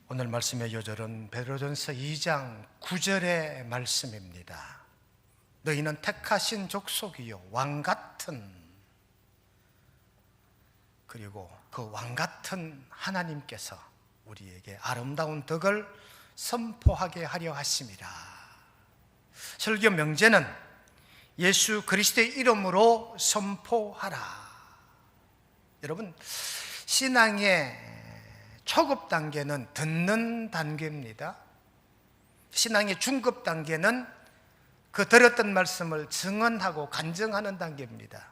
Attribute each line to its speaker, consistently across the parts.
Speaker 1: 오늘 말씀의 요절은 베드로전서 2장 9절의 말씀입니다. 너희는 택하신 족속이요 왕같은, 그리고 그 왕같은 하나님께서 우리에게 아름다운 덕을 선포하게 하려 하심이라. 설교 명제는 예수 그리스도의 이름으로 선포하라. 여러분, 신앙의 초급 단계는 듣는 단계입니다. 신앙의 중급 단계는 그 들었던 말씀을 증언하고 간증하는 단계입니다.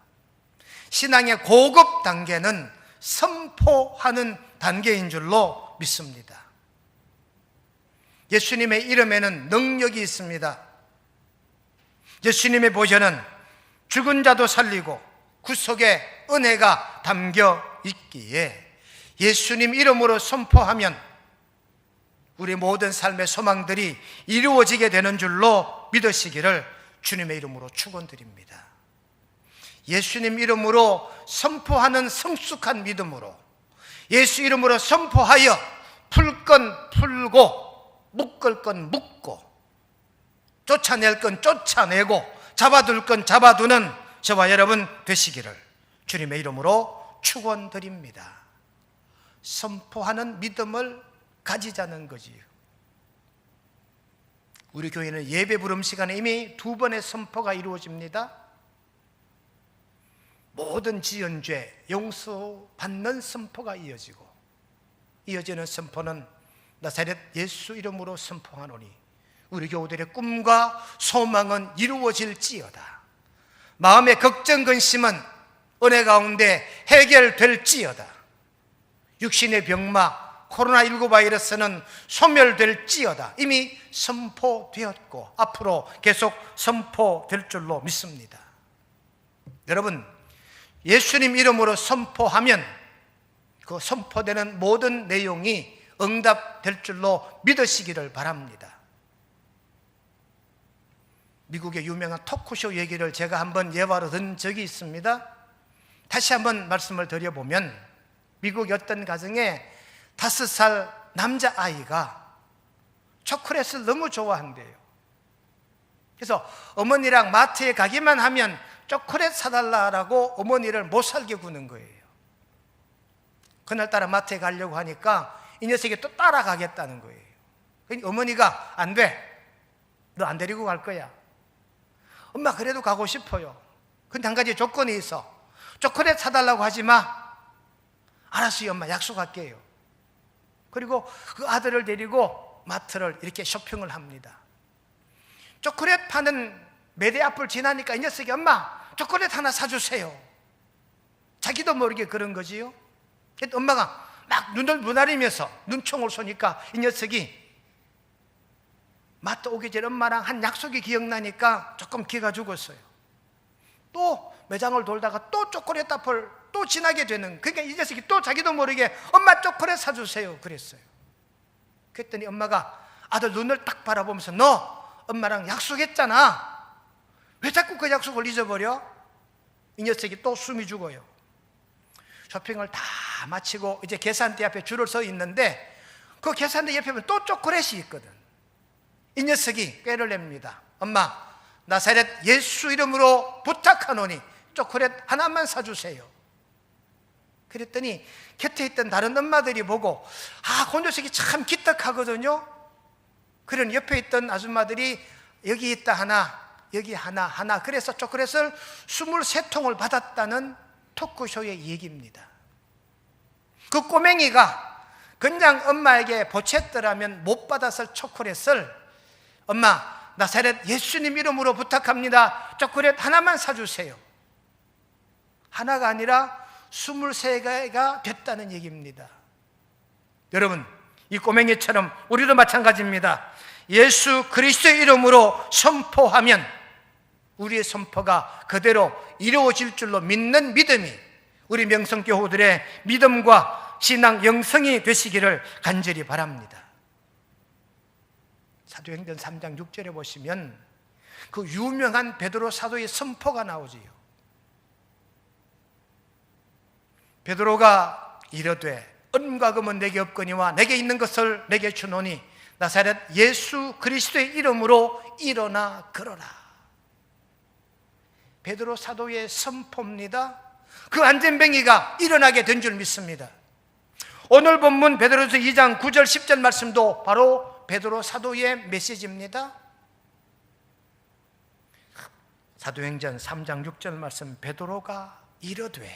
Speaker 1: 신앙의 고급 단계는 선포하는 단계인 줄로 믿습니다. 예수님의 이름에는 능력이 있습니다. 예수님의 보혈은 죽은 자도 살리고 구속의 은혜가 담겨 있기에 예수님 이름으로 선포하면 우리 모든 삶의 소망들이 이루어지게 되는 줄로 믿으시기를 주님의 이름으로 축원드립니다. 예수님 이름으로 선포하는 성숙한 믿음으로, 예수 이름으로 선포하여 풀 건 풀고 묶을 건 묶고 쫓아낼 건 쫓아내고 잡아둘 건 잡아두는 저와 여러분 되시기를 주님의 이름으로 축원드립니다. 선포하는 믿음을 가지자는 거지요. 우리 교회는 예배 부름 시간에 이미 2번의 선포가 이루어집니다. 모든 지은 죄 용서받는 선포가 이어지는 선포는 나사렛 예수 이름으로 선포하노니 우리 교우들의 꿈과 소망은 이루어질지어다. 마음의 걱정 근심은 은혜 가운데 해결될지어다. 육신의 병마 코로나19 바이러스는 소멸될지어다. 이미 선포되었고 앞으로 계속 선포될 줄로 믿습니다. 여러분, 예수님 이름으로 선포하면 그 선포되는 모든 내용이 응답될 줄로 믿으시기를 바랍니다. 미국의 유명한 토크쇼 얘기를 제가 한번 예화로 든 적이 있습니다. 다시 한번 말씀을 드려보면 미국의 어떤 가정에 5살 남자아이가 초콜릿을 너무 좋아한대요. 그래서 어머니랑 마트에 가기만 하면 초콜릿 사달라고 어머니를 못 살게 구는 거예요. 그날따라 마트에 가려고 하니까 이 녀석이 또 따라가겠다는 거예요. 그러니까 어머니가 안 돼, 너 안 데리고 갈 거야. 엄마 그래도 가고 싶어요. 근데 한 가지 조건이 있어. 초콜릿 사달라고 하지 마. 알았어요 엄마, 약속할게요. 그리고 그 아들을 데리고 마트를 이렇게 쇼핑을 합니다. 초콜릿 파는 매대 앞을 지나니까 이 녀석이 엄마 초콜릿 하나 사주세요. 자기도 모르게 그런 거지요. 그래서 엄마가 막 눈을 무나리면서 눈총을 쏘니까 이 녀석이 마트 오기 전에 엄마랑 한 약속이 기억나니까 조금 기가 죽었어요. 또 매장을 돌다가 또 초콜릿 앞을 또 지나게 되는, 그러니까 이 녀석이 또 자기도 모르게 엄마 초콜릿 사주세요 그랬어요. 그랬더니 엄마가 아들 눈을 딱 바라보면서 너 엄마랑 약속했잖아. 왜 자꾸 그 약속을 잊어버려? 이 녀석이 또 숨이 죽어요. 쇼핑을 다 마치고 이제 계산대 앞에 줄을 서 있는데 그 계산대 옆에 보면 또 초콜릿이 있거든. 이 녀석이 꾀를 냅니다. 엄마 나사렛 예수 이름으로 부탁하노니 초콜릿 하나만 사주세요. 그랬더니 곁에 있던 다른 엄마들이 보고 그 녀석이 참 기특하거든요. 그런 옆에 있던 아줌마들이 여기 있다 하나, 여기 하나 그래서 초콜릿을 23통을 받았다는 토크쇼의 얘기입니다. 그 꼬맹이가 그냥 엄마에게 보챘더라면 못 받았을 초콜릿을 엄마 나사렛 예수님 이름으로 부탁합니다. 초콜릿 하나만 사주세요. 하나가 아니라 23개가 됐다는 얘기입니다. 여러분, 이 꼬맹이처럼 우리도 마찬가지입니다. 예수 그리스도의 이름으로 선포하면 우리의 선포가 그대로 이루어질 줄로 믿는 믿음이 우리 명성교우들의 믿음과 신앙 영성이 되시기를 간절히 바랍니다. 사도행전 3장 6절에 보시면 그 유명한 베드로 사도의 선포가 나오지요. 베드로가 이르되 은과 금은 내게 없거니와 내게 있는 것을 내게 주노니 나사렛 예수 그리스도의 이름으로 일어나 걸어라. 베드로 사도의 선포입니다. 그 안전뱅이가 일어나게 된 줄 믿습니다. 오늘 본문 베드로서 2장 9절 10절 말씀도 바로 베드로 사도의 메시지입니다. 사도행전 3장 6절 말씀, 베드로가 이르되,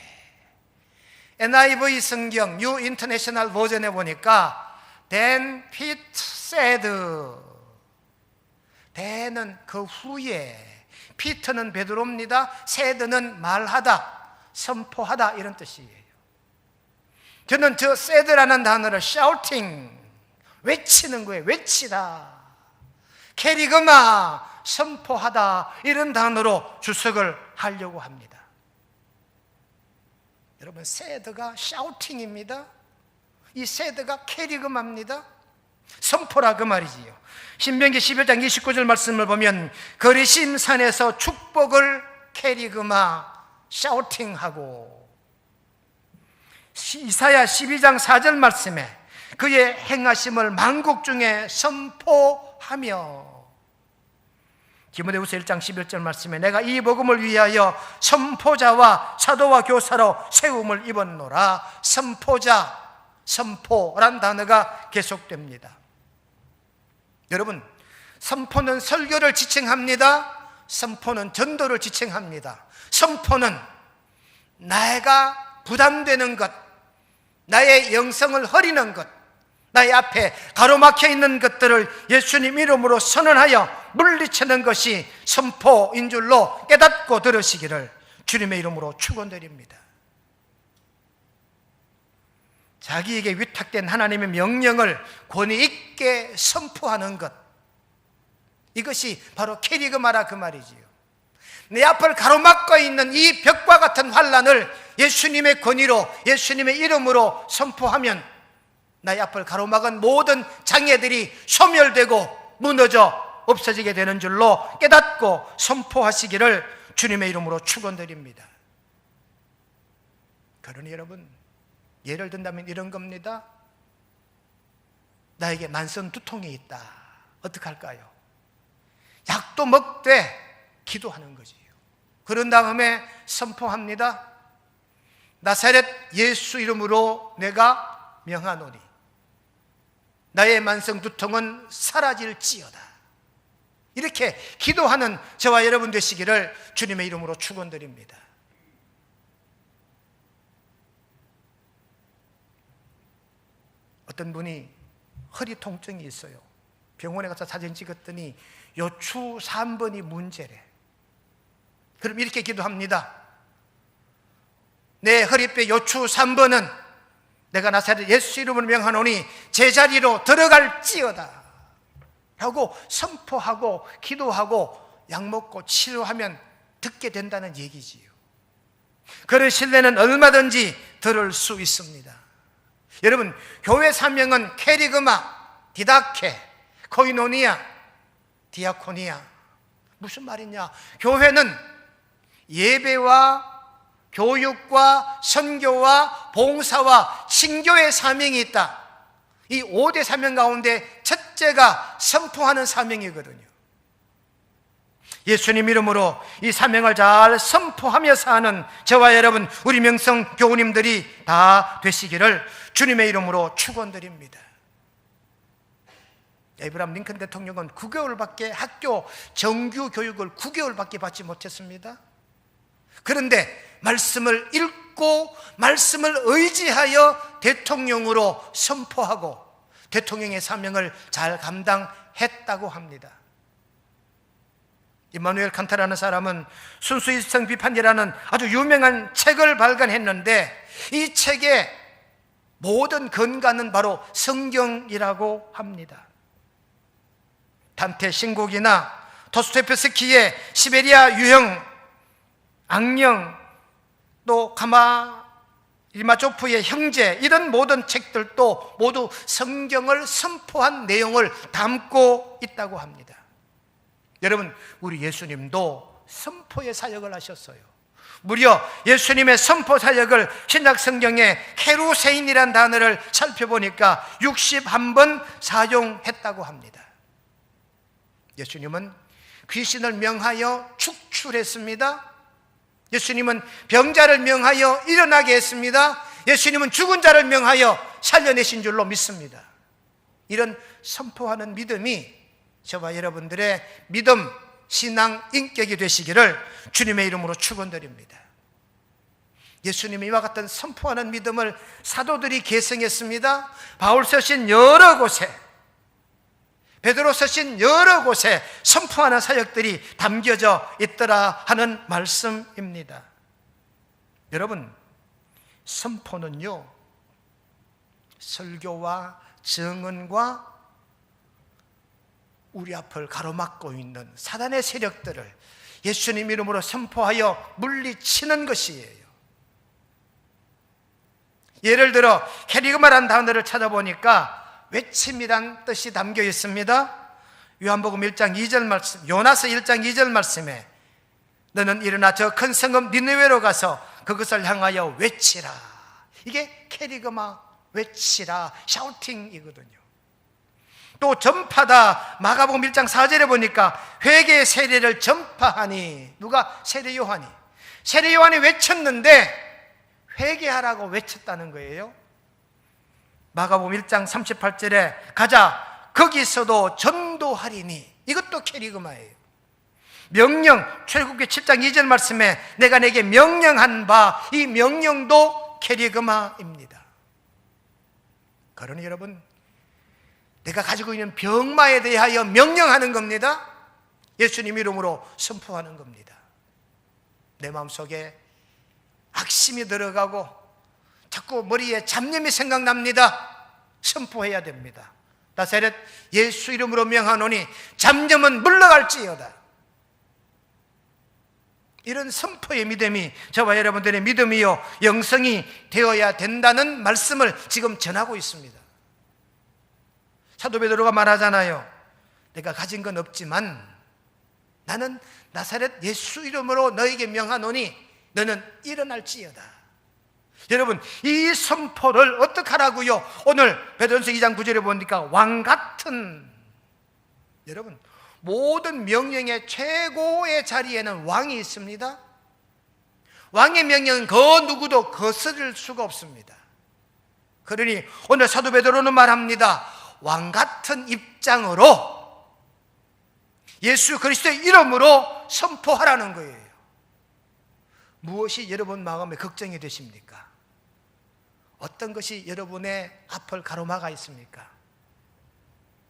Speaker 1: NIV 성경 뉴 인터내셔널 버전에 보니까 Then Pete said, then은 그 후에, 피터는 베드로입니다. said는 말하다, 선포하다 이런 뜻이에요. 저는 저 said라는 단어를 shouting, 외치는 거예요. 외치다, 캐리그마, 선포하다 이런 단어로 주석을 하려고 합니다. 여러분, said가 shouting입니다. 이 said가 캐리그마입니다. 선포라 그 말이지요. 신명기 11장 29절 말씀을 보면 거리심 산에서 축복을 캐리그마, shouting하고, 이사야 12장 4절 말씀에 그의 행하심을 만국 중에 선포하며, 디모데후서 1장 11절 말씀에 내가 이 복음을 위하여 선포자와 사도와 교사로 세움을 입었노라. 선포자, 선포란 단어가 계속됩니다. 여러분, 선포는 설교를 지칭합니다. 선포는 전도를 지칭합니다. 선포는 내가 부담되는 것, 나의 영성을 흐리는 것, 나의 앞에 가로막혀 있는 것들을 예수님 이름으로 선언하여 물리치는 것이 선포인 줄로 깨닫고 들으시기를 주님의 이름으로 축원드립니다. 자기에게 위탁된 하나님의 명령을 권위 있게 선포하는 것, 이것이 바로 캐리그마라 그 말이지요. 내 앞을 가로막고 있는 이 벽과 같은 환난을 예수님의 권위로, 예수님의 이름으로 선포하면 나의 앞을 가로막은 모든 장애들이 소멸되고 무너져 없어지게 되는 줄로 깨닫고 선포하시기를 주님의 이름으로 축원드립니다. 그러니 여러분, 예를 든다면 이런 겁니다. 나에게 만성 두통이 있다. 어떡할까요? 약도 먹되 기도하는 거지요. 그런 다음에 선포합니다. 나사렛 예수 이름으로 내가 명하노니 나의 만성 두통은 사라질지어다. 이렇게 기도하는 저와 여러분 되시기를 주님의 이름으로 축원드립니다. 어떤 분이 허리 통증이 있어요. 병원에 가서 사진 찍었더니 요추 3번이 문제래. 그럼 이렇게 기도합니다. 내 허리뼈 요추 3번은 내가 나사렛 예수 이름으로 명하노니 제자리로 들어갈지어다 라고 선포하고 기도하고 약 먹고 치료하면 듣게 된다는 얘기지요. 그런 신뢰는 얼마든지 들을 수 있습니다. 여러분, 교회 사명은 캐리그마, 디다케, 코이노니아, 디아코니아. 무슨 말이냐? 교회는 예배와 교육과 선교와 봉사와 친교의 사명이 있다. 이 5대 사명 가운데 첫째가 선포하는 사명이거든요. 예수님 이름으로 이 사명을 잘 선포하며 사는 저와 여러분, 우리 명성 교우님들이 다 되시기를 주님의 이름으로 축원드립니다. 에이브라함 링컨 대통령은 9개월밖에 학교 정규 교육을 9개월밖에 받지 못했습니다. 그런데 말씀을 읽고 말씀을 의지하여 대통령으로 선포하고 대통령의 사명을 잘 감당했다고 합니다. 임마누엘 칸타라는 사람은 순수이성 비판이라는 아주 유명한 책을 발간했는데 이 책의 모든 근간은 바로 성경이라고 합니다. 단테 신곡이나 도스토옙스키의 시베리아 유형, 악령, 또 카마리마조프의 형제, 이런 모든 책들도 모두 성경을 선포한 내용을 담고 있다고 합니다. 여러분, 우리 예수님도 선포의 사역을 하셨어요. 무려 예수님의 선포 사역을 신약 성경에 케루세인이라는 단어를 살펴보니까 61번 사용했다고 합니다. 예수님은 귀신을 명하여 축출했습니다. 예수님은 병자를 명하여 일어나게 했습니다. 예수님은 죽은 자를 명하여 살려내신 줄로 믿습니다. 이런 선포하는 믿음이 저와 여러분들의 믿음, 신앙, 인격이 되시기를 주님의 이름으로 축원드립니다. 예수님이 이와 같은 선포하는 믿음을 사도들이 계승했습니다. 바울 서신 여러 곳에, 베드로 서신 여러 곳에 선포하는 사역들이 담겨져 있더라 하는 말씀입니다. 여러분, 선포는요, 설교와 증언과 우리 앞을 가로막고 있는 사단의 세력들을 예수님 이름으로 선포하여 물리치는 것이에요. 예를 들어 캐리그마라는 단어를 찾아보니까 외침이란 뜻이 담겨 있습니다. 요한복음 1장 2절 말씀, 요나서 1장 2절 말씀에 너는 일어나 저 큰 성읍 니느웨로 가서 그것을 향하여 외치라. 이게 캐리그마, 외치라, 샤우팅이거든요. 또 전파다. 마가복음 1장 4절에 보니까 회개의 세례를 전파하니, 누가? 세례 요한이. 세례 요한이 외쳤는데 회개하라고 외쳤다는 거예요. 마가복음 1장 38절에 가자 거기서도 전도하리니, 이것도 캐리그마예요. 명령, 출애굽기 7장 2절 말씀에 내가 내게 명령한 바, 이 명령도 캐리그마입니다. 그러니 여러분, 내가 가지고 있는 병마에 대하여 명령하는 겁니다. 예수님 이름으로 선포하는 겁니다. 내 마음속에 악심이 들어가고 자꾸 머리에 잡념이 생각납니다. 선포해야 됩니다. 나사렛 예수 이름으로 명하노니 잡념은 물러갈지어다. 이런 선포의 믿음이 저와 여러분들의 믿음이요 영성이 되어야 된다는 말씀을 지금 전하고 있습니다. 사도 베드로가 말하잖아요. 내가 가진 건 없지만 나는 나사렛 예수 이름으로 너에게 명하노니 너는 일어날지어다. 여러분, 이 선포를 어떻게 하라고요? 오늘 베드로전서 2장 9절에 보니까 왕같은, 여러분, 모든 명령의 최고의 자리에는 왕이 있습니다. 왕의 명령은 그 누구도 거스를 수가 없습니다. 그러니 오늘 사도 베드로는 말합니다. 왕같은 입장으로 예수 그리스도의 이름으로 선포하라는 거예요. 무엇이 여러분 마음에 걱정이 되십니까? 어떤 것이 여러분의 앞을 가로막아 있습니까?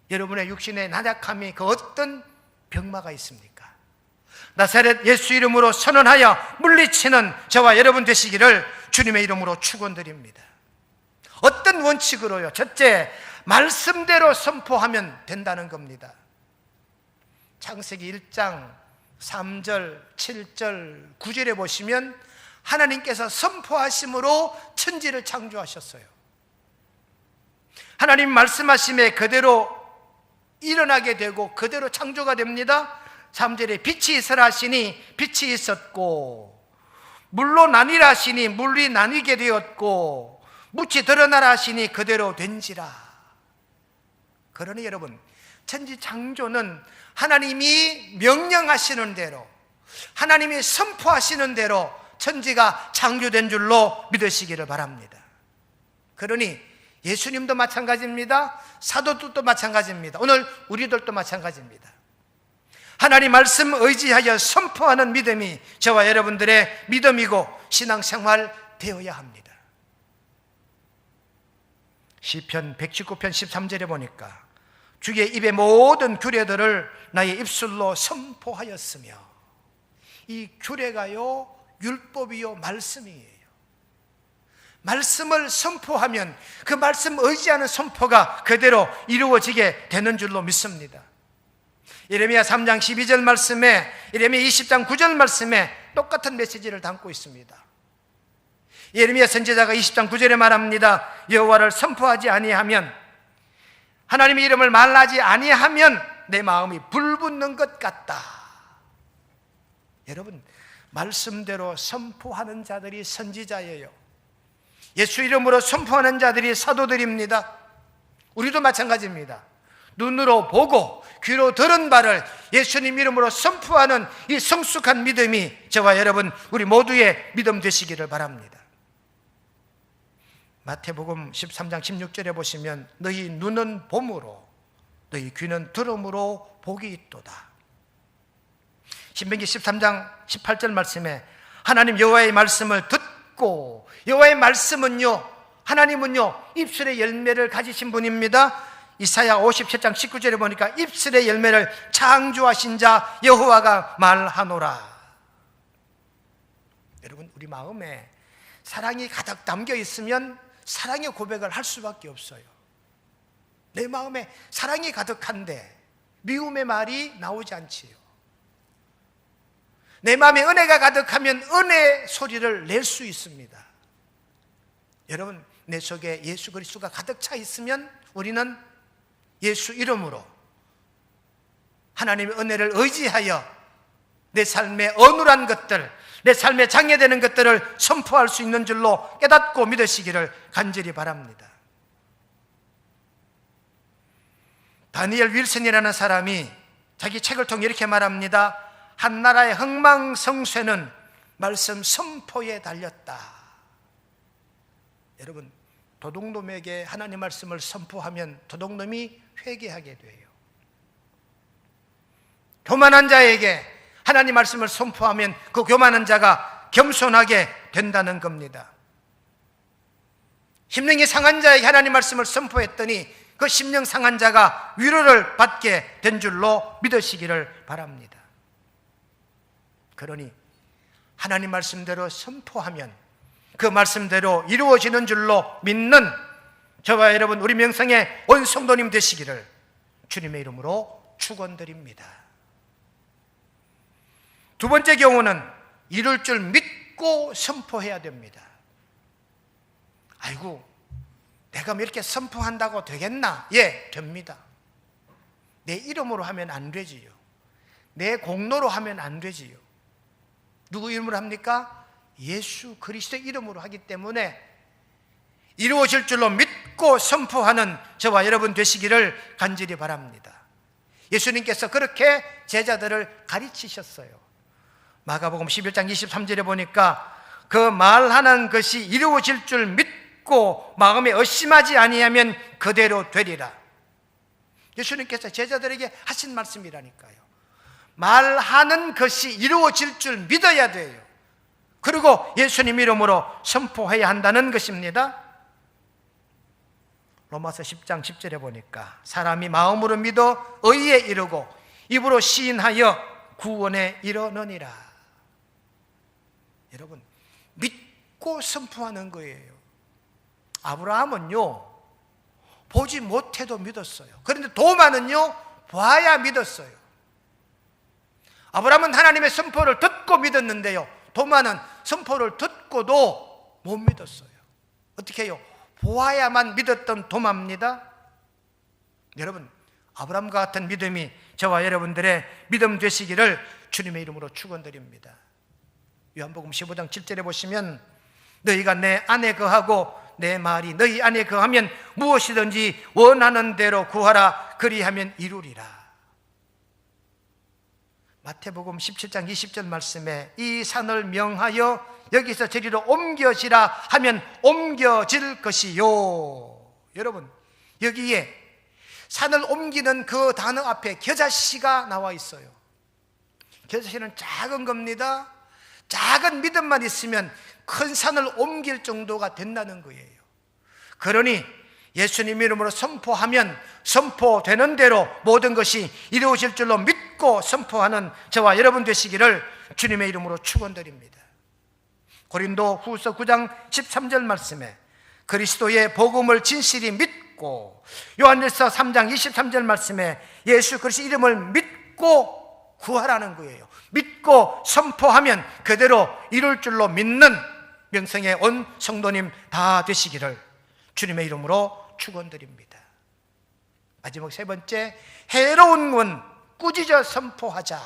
Speaker 1: 여러분의 육신의 나약함이 그 어떤 병마가 있습니까? 나사렛 예수 이름으로 선언하여 물리치는 저와 여러분 되시기를 주님의 이름으로 축원드립니다. 어떤 원칙으로요? 첫째, 말씀대로 선포하면 된다는 겁니다. 창세기 1장 3절, 7절, 9절에 보시면 하나님께서 선포하심으로 천지를 창조하셨어요. 하나님 말씀하심에 그대로 일어나게 되고 그대로 창조가 됩니다. 3절에 빛이 있으라 하시니 빛이 있었고, 물로 나뉘라 하시니 물이 나뉘게 되었고, 묻이 드러나라 하시니 그대로 된지라. 그러니 여러분, 천지 창조는 하나님이 명령하시는 대로, 하나님이 선포하시는 대로 천지가 창조된 줄로 믿으시기를 바랍니다. 그러니 예수님도 마찬가지입니다. 사도들도 마찬가지입니다. 오늘 우리들도 마찬가지입니다. 하나님 말씀 의지하여 선포하는 믿음이 저와 여러분들의 믿음이고 신앙생활 되어야 합니다. 시편 119편 13절에 보니까 주의 입의 모든 규례들을 나의 입술로 선포하였으며, 이 규례가요 율법이요 말씀이에요. 말씀을 선포하면 그 말씀 의지하는 선포가 그대로 이루어지게 되는 줄로 믿습니다. 예레미야 3장 12절 말씀에, 예레미야 20장 9절 말씀에 똑같은 메시지를 담고 있습니다. 예레미야 선지자가 20장 9절에 말합니다. 여호와를 선포하지 아니하면, 하나님의 이름을 말하지 아니하면 내 마음이 불붙는 것 같다. 여러분, 말씀대로 선포하는 자들이 선지자예요. 예수 이름으로 선포하는 자들이 사도들입니다. 우리도 마찬가지입니다. 눈으로 보고 귀로 들은 바를 예수님 이름으로 선포하는 이 성숙한 믿음이 저와 여러분 우리 모두의 믿음 되시기를 바랍니다. 마태복음 13장 16절에 보시면 너희 눈은 봄으로 너희 귀는 들음으로 복이 있도다. 신명기 13장 18절 말씀에 하나님 여호와의 말씀을 듣고, 여호와의 말씀은요, 하나님은요 입술의 열매를 가지신 분입니다. 이사야 57장 19절에 보니까 입술의 열매를 창조하신 자 여호와가 말하노라. 여러분, 우리 마음에 사랑이 가득 담겨 있으면 사랑의 고백을 할 수밖에 없어요. 내 마음에 사랑이 가득한데 미움의 말이 나오지 않지요. 내 마음에 은혜가 가득하면 은혜 소리를 낼 수 있습니다. 여러분, 내 속에 예수 그리스도가 가득 차 있으면 우리는 예수 이름으로 하나님의 은혜를 의지하여 내 삶의 어눌한 것들, 내 삶에 장애되는 것들을 선포할 수 있는 줄로 깨닫고 믿으시기를 간절히 바랍니다. 다니엘 윌슨이라는 사람이 자기 책을 통해 이렇게 말합니다. 한 나라의 흥망성쇠는 말씀 선포에 달렸다. 여러분, 도둑놈에게 하나님 말씀을 선포하면 도둑놈이 회개하게 돼요. 교만한 자에게 하나님 말씀을 선포하면 그 교만한 자가 겸손하게 된다는 겁니다. 심령이 상한 자에게 하나님 말씀을 선포했더니 그 심령 상한 자가 위로를 받게 된 줄로 믿으시기를 바랍니다. 그러니 하나님 말씀대로 선포하면 그 말씀대로 이루어지는 줄로 믿는 저와 여러분 우리 명성의 온 성도님 되시기를 주님의 이름으로 축원드립니다. 두 번째 경우는 이룰 줄 믿고 선포해야 됩니다. 아이고, 내가 이렇게 선포한다고 되겠나? 예, 됩니다. 내 이름으로 하면 안 되지요. 내 공로로 하면 안 되지요. 누구 이름으로 합니까? 예수 그리스도의 이름으로 하기 때문에 이루어질 줄로 믿고 선포하는 저와 여러분 되시기를 간절히 바랍니다. 예수님께서 그렇게 제자들을 가르치셨어요. 마가복음 11장 23절에 보니까 그 말하는 것이 이루어질 줄 믿고 마음에 의심하지 아니하면 그대로 되리라. 예수님께서 제자들에게 하신 말씀이라니까요. 말하는 것이 이루어질 줄 믿어야 돼요. 그리고 예수님 이름으로 선포해야 한다는 것입니다. 로마서 10장 10절에 보니까 사람이 마음으로 믿어 의에 이르고 입으로 시인하여 구원에 이르느니라. 여러분, 믿고 선포하는 거예요. 아브라함은요 보지 못해도 믿었어요. 그런데 도마는요 봐야 믿었어요. 아브라함은 하나님의 선포를 듣고 믿었는데요, 도마는 선포를 듣고도 못 믿었어요. 어떻게 해요? 보아야만 믿었던 도마입니다. 여러분, 아브라함과 같은 믿음이 저와 여러분들의 믿음 되시기를 주님의 이름으로 축원드립니다. 요한복음 15장 7절에 보시면 너희가 내 안에 거하고 내 말이 너희 안에 거하면 무엇이든지 원하는 대로 구하라 그리하면 이루리라. 마태복음 17장 20절 말씀에 이 산을 명하여 여기서 저리로 옮겨지라 하면 옮겨질 것이요. 여러분, 여기에 산을 옮기는 그 단어 앞에 겨자씨가 나와 있어요. 겨자씨는 작은 겁니다. 작은 믿음만 있으면 큰 산을 옮길 정도가 된다는 거예요. 그러니 예수님 이름으로 선포하면 선포되는 대로 모든 것이 이루어질 줄로 믿고 선포하는 저와 여러분 되시기를 주님의 이름으로 축원드립니다. 고린도 후서 9장 13절 말씀에 그리스도의 복음을 진실히 믿고, 요한일서 3장 23절 말씀에 예수 그리스도 이름을 믿고 구하라는 거예요. 믿고 선포하면 그대로 이룰 줄로 믿는 명성의 온 성도님 다 되시기를 주님의 이름으로 축원드립니다. 마지막 세 번째, 해로운 건 꾸짖어 선포하자.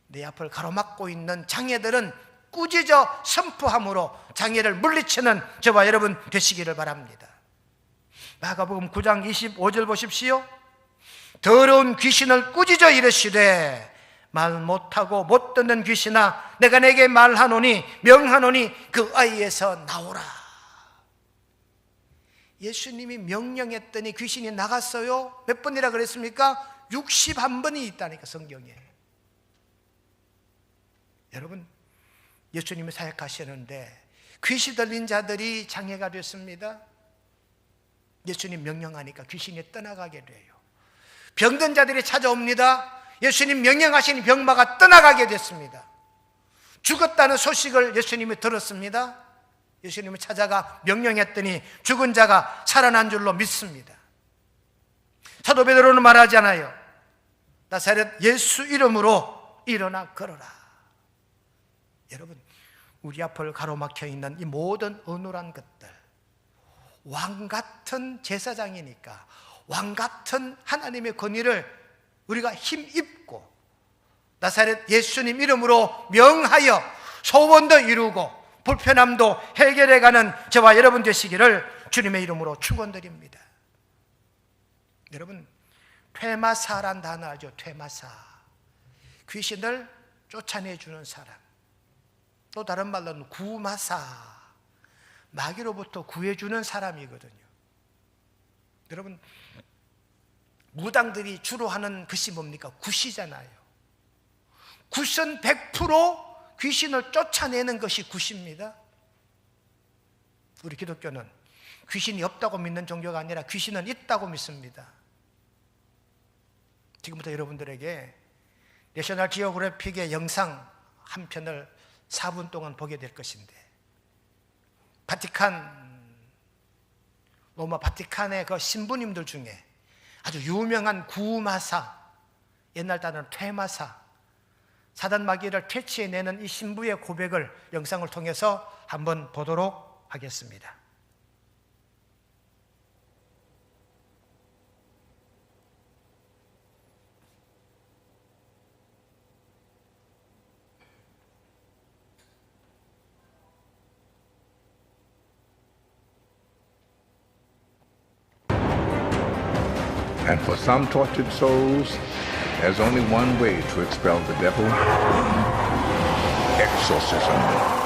Speaker 1: 내 앞을 가로막고 있는 장애들은 꾸짖어 선포함으로 장애를 물리치는 저와 여러분 되시기를 바랍니다. 마가복음 9장 25절 보십시오. 더러운 귀신을 꾸짖어 이르시되 말 못하고 못 듣는 귀신아 내가 내게 말하노니 명하노니 그 아이에서 나오라. 예수님이 명령했더니 귀신이 나갔어요. 몇 번이라 그랬습니까? 61번이 있다니까 성경에. 여러분 예수님이 사역하시는데 귀신 들린 자들이 장애가 됐습니다. 예수님 명령하니까 귀신이 떠나가게 돼요. 병든 자들이 찾아옵니다. 예수님 명령하시니 병마가 떠나가게 됐습니다. 죽었다는 소식을 예수님이 들었습니다. 예수님이 찾아가 명령했더니 죽은 자가 살아난 줄로 믿습니다. 사도 베드로는 말하잖아요. 나사렛 예수 이름으로 일어나 걸어라. 여러분 우리 앞을 가로막혀 있는 이 모든 어눌한 것들, 왕같은 제사장이니까 왕같은 하나님의 권위를 우리가 힘입고 나사렛 예수님 이름으로 명하여 소원도 이루고 불편함도 해결해가는 저와 여러분 되시기를 주님의 이름으로 축원드립니다. 여러분 퇴마사란 단어 알죠? 퇴마사. 귀신을 쫓아내주는 사람. 또 다른 말로는 구마사. 마귀로부터 구해주는 사람이거든요. 여러분 무당들이 주로 하는 것이 뭡니까? 굿이잖아요. 굿은 100% 귀신을 쫓아내는 것이 굿입니다. 우리 기독교는 귀신이 없다고 믿는 종교가 아니라 귀신은 있다고 믿습니다. 지금부터 여러분들에게 내셔널 지오그래픽의 영상 한 편을 4분 동안 보게 될 것인데 로마 바티칸의 그 신부님들 중에 아주 유명한 구마사, 옛날 단어는 퇴마사, 사단 마귀를 퇴치해내는 이 신부의 고백을 영상을 통해서 한번 보도록 하겠습니다.
Speaker 2: And for some tortured souls, there's only one way to expel the devil: exorcism.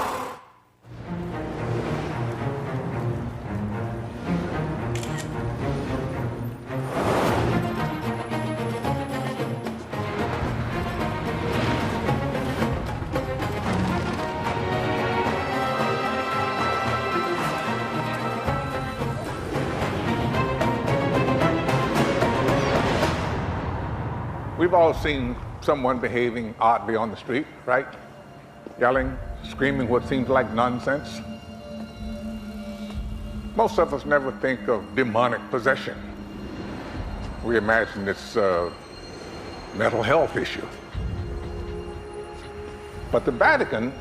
Speaker 2: We've all seen someone behaving oddly on the street, right? Yelling, screaming what seems like nonsense. Most of us never think of demonic possession. We imagine it's a mental health issue. But the Vatican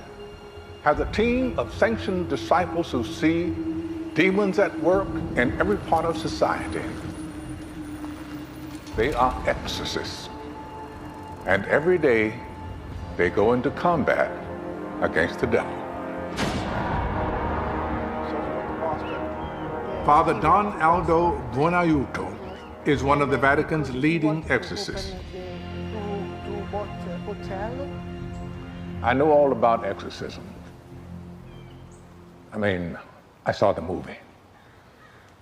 Speaker 2: has a team of sanctioned disciples who see demons at work in every part of society. They are exorcists. And every day they go into combat against the devil. Father Don Aldo Buonaiuto is one of the Vatican's leading exorcists. I know all about exorcism. I mean, I saw the movie.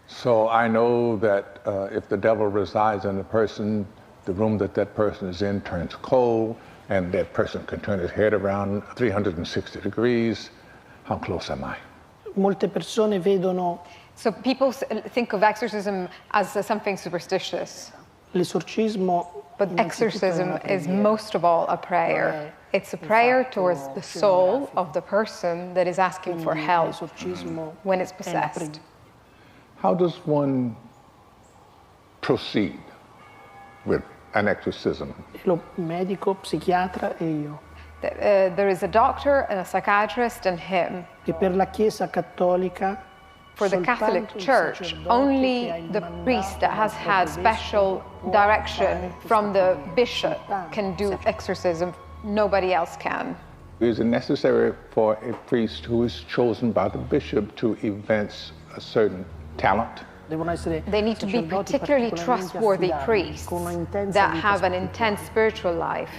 Speaker 2: So I know that if the devil resides in a person, the room that person is in turns cold, and that person can turn his head around 360 degrees. How close am I?
Speaker 3: Molte persone vedono
Speaker 4: So people think of exorcism as something superstitious.
Speaker 3: l'esorcismo,
Speaker 4: But
Speaker 3: innanzitutto è
Speaker 4: exorcism
Speaker 3: una
Speaker 4: is
Speaker 3: preghiera.
Speaker 4: most of all a prayer. It's a prayer towards the soul of the person that is asking for
Speaker 3: Quindi
Speaker 4: help
Speaker 3: l'esorcismo
Speaker 4: when it's
Speaker 3: è una
Speaker 4: possessed.
Speaker 3: preghiera.
Speaker 2: How does one proceed with an exorcism?
Speaker 3: Lo medico, psichiatra e io.
Speaker 4: There is a doctor and a psychiatrist and him.
Speaker 3: E per la Chiesa cattolica,
Speaker 4: For the Catholic
Speaker 3: soltanto il
Speaker 4: Church,
Speaker 3: sacerdote
Speaker 4: only
Speaker 3: che ha il
Speaker 4: the
Speaker 3: mandato
Speaker 4: priest that has
Speaker 3: del
Speaker 4: had
Speaker 3: vescovo
Speaker 4: special
Speaker 3: può
Speaker 4: direction
Speaker 3: fare
Speaker 4: from the
Speaker 3: questa
Speaker 4: bishop
Speaker 3: preghiera.
Speaker 4: can do exorcism nobody else can.
Speaker 2: Is it necessary for a priest who is chosen by the bishop to evince a certain talent?
Speaker 3: Devono essere
Speaker 4: They need to be
Speaker 3: sacerdoti
Speaker 4: particularly
Speaker 3: particolarmente
Speaker 4: trustworthy
Speaker 3: affidabili,
Speaker 4: priests
Speaker 3: con una intensa
Speaker 4: that
Speaker 3: vita
Speaker 4: have an
Speaker 3: spirituale.
Speaker 4: intense spiritual life.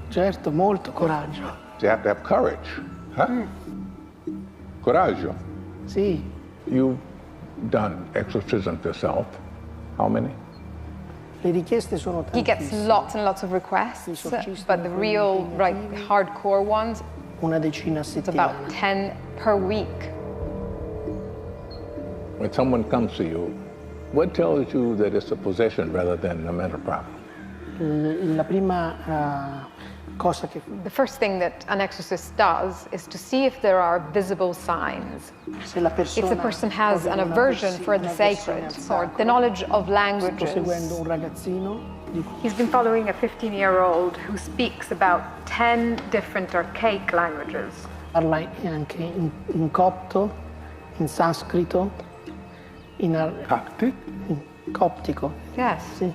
Speaker 3: Certo, molto coraggio.
Speaker 2: You have to have courage. Huh? Coraggio.
Speaker 3: Sì,
Speaker 2: You've done exorcisms yourself. How many?
Speaker 3: le richieste sono
Speaker 4: He gets
Speaker 3: tantissime.
Speaker 4: lots and lots of requests, but the real, right, hardcore ones,
Speaker 3: Una decina a
Speaker 4: it's about
Speaker 3: settimana.
Speaker 4: 10 per week.
Speaker 2: When someone comes to you, what tells you that it's a possession rather than a mental problem?
Speaker 3: La prima cosa che
Speaker 4: The first thing that an exorcist does is to see if there are visible signs.
Speaker 3: se la
Speaker 4: If
Speaker 3: persona
Speaker 4: the person has an
Speaker 3: proprio
Speaker 4: aversion for the
Speaker 3: un'avversione
Speaker 4: sacred
Speaker 3: al
Speaker 4: or
Speaker 3: sacro,
Speaker 4: the knowledge of
Speaker 3: sto
Speaker 4: languages.
Speaker 3: seguendo un ragazzino di cui
Speaker 5: He's been following a 15-year-old who speaks about 10 different archaic languages.
Speaker 3: parla anche in copto, in sanscrito,
Speaker 2: Coptic?
Speaker 3: in coptico.
Speaker 4: Yes.
Speaker 3: Sì,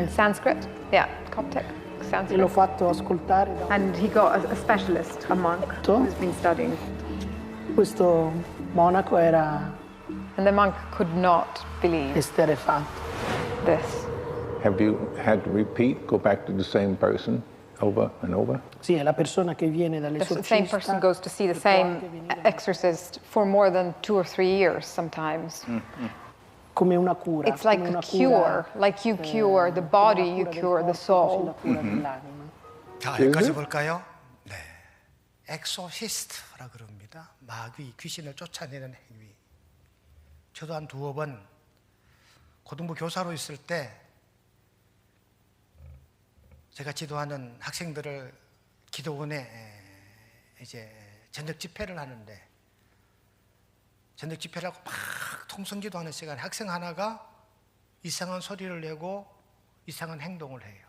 Speaker 4: Sanskrit? Yeah, Coptic.
Speaker 3: e l'ho
Speaker 4: Sanskrit.
Speaker 3: fatto ascoltare da
Speaker 5: And he got a specialist, a monk, who's been studying.
Speaker 3: questo monaco era
Speaker 4: And the monk could not believe
Speaker 3: esterefatto.
Speaker 4: this.
Speaker 2: Have you had to repeat, go back to the same person over and over?
Speaker 3: Sì, è la persona che viene
Speaker 4: The
Speaker 3: dall'esorcista.
Speaker 4: same person goes to see the
Speaker 3: che può
Speaker 4: same
Speaker 3: anche venire
Speaker 4: exorcist for more than 2 or 3 years sometimes.
Speaker 3: come una cura.
Speaker 4: It's like
Speaker 3: come
Speaker 4: a
Speaker 3: una
Speaker 4: cure,
Speaker 3: cura,
Speaker 4: like you cure the body,
Speaker 3: come una
Speaker 4: you
Speaker 3: cura del
Speaker 4: cure the
Speaker 3: corpo,
Speaker 4: soul.
Speaker 3: così la cura dell'anima.
Speaker 1: 자, 여기까지 볼까요? 네. 엑소시스트라 그럽니다. 마귀, 귀신을 쫓아내는 행위. 저도 한 2번 고등부 교사로 있을 때 제가 지도하는 학생들을 기도원에 이제 저녁 집회를 하는데 저녁 집회를 하고 막 통성기도하는 시간에 학생 하나가 이상한 소리를 내고 이상한 행동을 해요.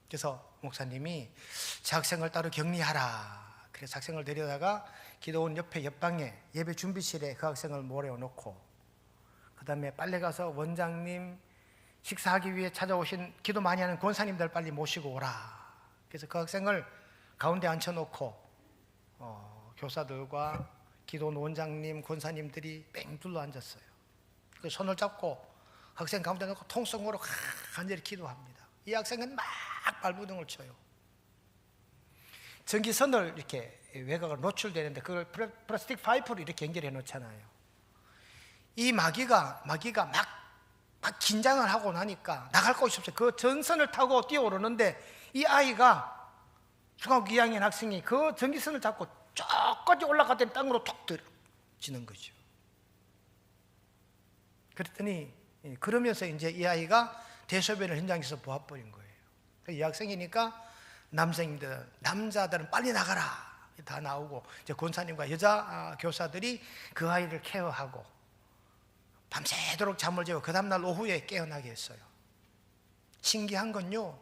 Speaker 1: 그래서 목사님이 제 학생을 따로 격리하라. 그래서 학생을 데려다가 기도원 옆에 옆방에 예배 준비실에 그 학생을 모래놓고 그 다음에 빨리 가서 원장님 식사하기 위해 찾아오신 기도 많이 하는 권사님들 빨리 모시고 오라. 그래서 그 학생을 가운데 앉혀놓고 교사들과 기도원 원장님, 권사님들이 뺑 둘러 앉았어요. 그 손을 잡고 학생 가운데 놓고 통성으로 간절히 기도합니다. 이 학생은 막 발부둥을 쳐요. 전기선을 이렇게 외곽으로 노출되는데 그걸 플라스틱 파이프로 이렇게 연결해 놓잖아요. 이 마귀가 막 긴장을 하고 나니까 나갈 곳이 없어요. 그 전선을 타고 뛰어오르는데 이 아이가 중학교 2학년 학생이 그 전기선을 잡고 저까지 올라갔더니 땅으로 톡 떨어지는 거죠. 그랬더니 그러면서 이제 이 아이가 대소변을 현장에서 보아버린 거예요. 이 학생이니까 남자들은 빨리 나가라 다 나오고 이제 권사님과 여자 교사들이 그 아이를 케어하고 밤새도록 잠을 재고 그 다음날 오후에 깨어나게 했어요. 신기한 건요,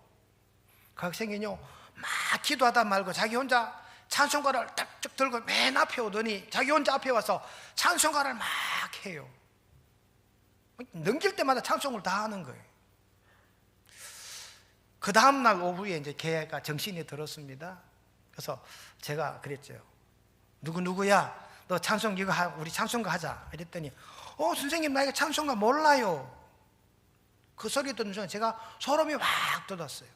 Speaker 1: 그 학생이요 막 기도하다 말고 자기 혼자 찬송가를 딱 들고 맨 앞에 오더니 자기 혼자 앞에 와서 찬송가를 막 해요. 넘길 때마다 찬송을 다 하는 거예요. 그 다음날 오후에 이제 걔가 정신이 들었습니다. 그래서 제가 그랬죠. 누구야? 너 찬송 이거 우리 찬송가 하자. 이랬더니 선생님 나 이거 찬송가 몰라요. 그 소리 듣는 순간 제가 소름이 확 돋았어요.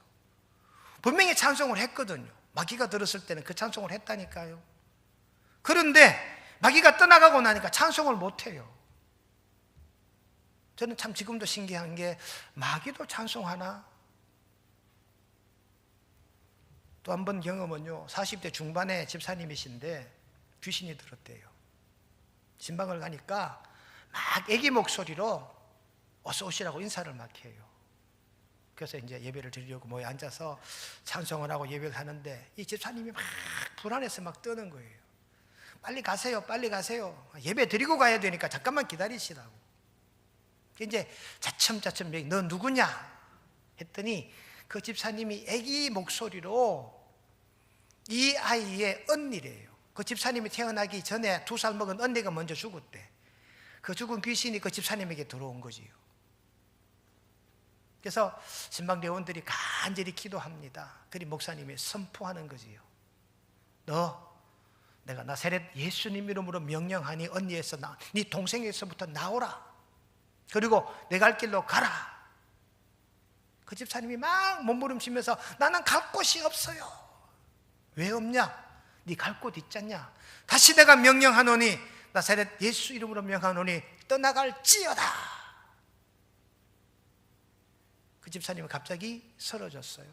Speaker 1: 분명히 찬송을 했거든요. 마귀가 들었을 때는 그 찬송을 했다니까요. 그런데 마귀가 떠나가고 나니까 찬송을 못해요. 저는 참 지금도 신기한 게 마귀도 찬송하나? 또 한 번 경험은요, 40대 중반의 집사님이신데 귀신이 들었대요. 신방을 가니까 막 애기 목소리로 어서 오시라고 인사를 막 해요. 그래서 이제 예배를 드리려고 모여 앉아서 찬송을 하고 예배를 하는데 이 집사님이 막 불안해서 막 떠는 거예요. 빨리 가세요, 빨리 가세요. 예배 드리고 가야 되니까 잠깐만 기다리시라고. 이제 차츰차츰 너 누구냐 했더니 그 집사님이 애기 목소리로 이 아이의 언니래요. 그 집사님이 태어나기 전에 2살 먹은 언니가 먼저 죽었대. 그 죽은 귀신이 그 집사님에게 들어온 거지요. 그래서 신방대원들이 간절히 기도합니다. 그리 목사님이 선포하는 거지요. 내가 나사렛 예수님 이름으로 명령하니 언니에서 네 동생에서부터 나오라. 그리고 내 갈 길로 가라. 그 집사님이 막 몸부림치면서 나는 갈 곳이 없어요. 왜 없냐? 네 갈 곳 있잖냐? 다시 내가 명령하노니 나사렛 예수 이름으로 명하노니 떠나갈지어다. 그 집사님은 갑자기 쓰러졌어요.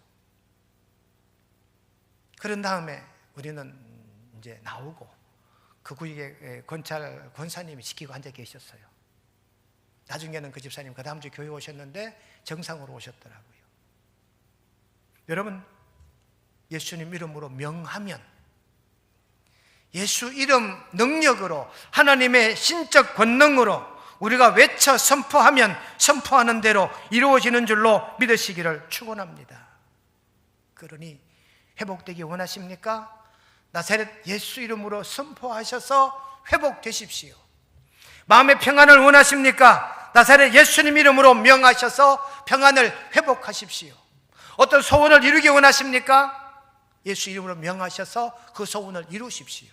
Speaker 1: 그런 다음에 우리는 이제 나오고 그 구역에 권사님이 지키고 앉아 계셨어요. 나중에는 그 집사님 그 다음 주 교회 오셨는데 정상으로 오셨더라고요. 여러분, 예수님 이름으로 명하면 예수 이름 능력으로 하나님의 신적 권능으로 우리가 외쳐 선포하면 선포하는 대로 이루어지는 줄로 믿으시기를 축원합니다. 그러니 회복되기 원하십니까? 나사렛 예수 이름으로 선포하셔서 회복되십시오. 마음의 평안을 원하십니까? 나사렛 예수님 이름으로 명하셔서 평안을 회복하십시오. 어떤 소원을 이루기 원하십니까? 예수 이름으로 명하셔서 그 소원을 이루십시오.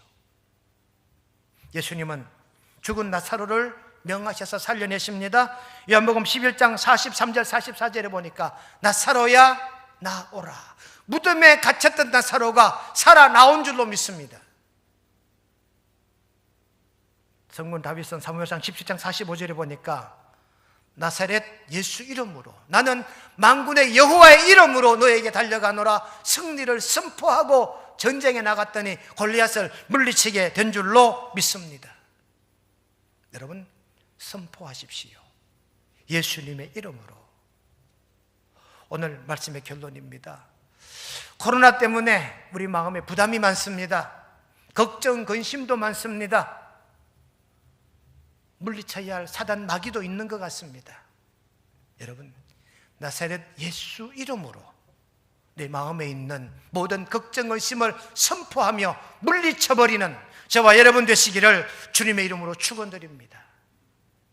Speaker 1: 예수님은 죽은 나사로를 명하셔서 살려내십니다. 요한복음 11장 43절 44절에 보니까 나사로야 나오라. 무덤에 갇혔던 나사로가 살아나온 줄로 믿습니다. 성군 다윗은 사무엘상 17장 45절에 보니까 나사렛 예수 이름으로 나는 만군의 여호와의 이름으로 너에게 달려가노라 승리를 선포하고 전쟁에 나갔더니 골리앗을 물리치게 된 줄로 믿습니다. 여러분, 선포하십시오. 예수님의 이름으로. 오늘 말씀의 결론입니다. 코로나 때문에 우리 마음에 부담이 많습니다. 걱정, 근심도 많습니다. 물리쳐야 할 사단 마귀도 있는 것 같습니다. 여러분, 나사렛 예수 이름으로 내 마음에 있는 모든 걱정, 의심을 선포하며 물리쳐버리는 저와 여러분 되시기를 주님의 이름으로 축원드립니다.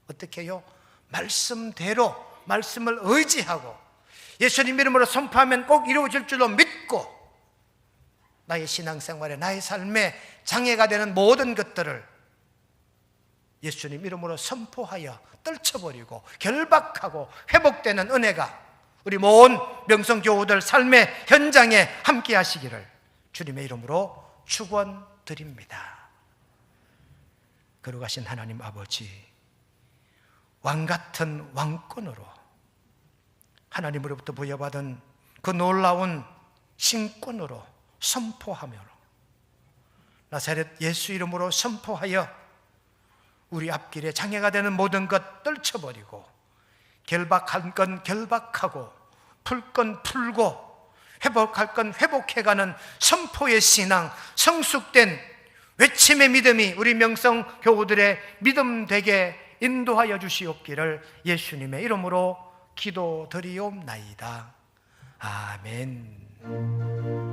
Speaker 1: 어떻게 해요? 말씀대로 말씀을 의지하고 예수님 이름으로 선포하면 꼭 이루어질 줄로 믿고 나의 신앙생활에 나의 삶에 장애가 되는 모든 것들을 예수님 이름으로 선포하여 떨쳐버리고 결박하고 회복되는 은혜가 우리 모든 명성교우들 삶의 현장에 함께 하시기를 주님의 이름으로 축원드립니다. 거룩하신 하나님 아버지, 왕같은 왕권으로 하나님으로부터 부여받은 그 놀라운 신권으로 선포하며 나사렛 예수 이름으로 선포하여 우리 앞길에 장애가 되는 모든 것 떨쳐버리고 결박할 건 결박하고 풀 건 풀고 회복할 건 회복해가는 선포의 신앙, 성숙된 외침의 믿음이 우리 명성 교우들의 믿음 되게 인도하여 주시옵기를 예수님의 이름으로 기도드리옵나이다. 아멘.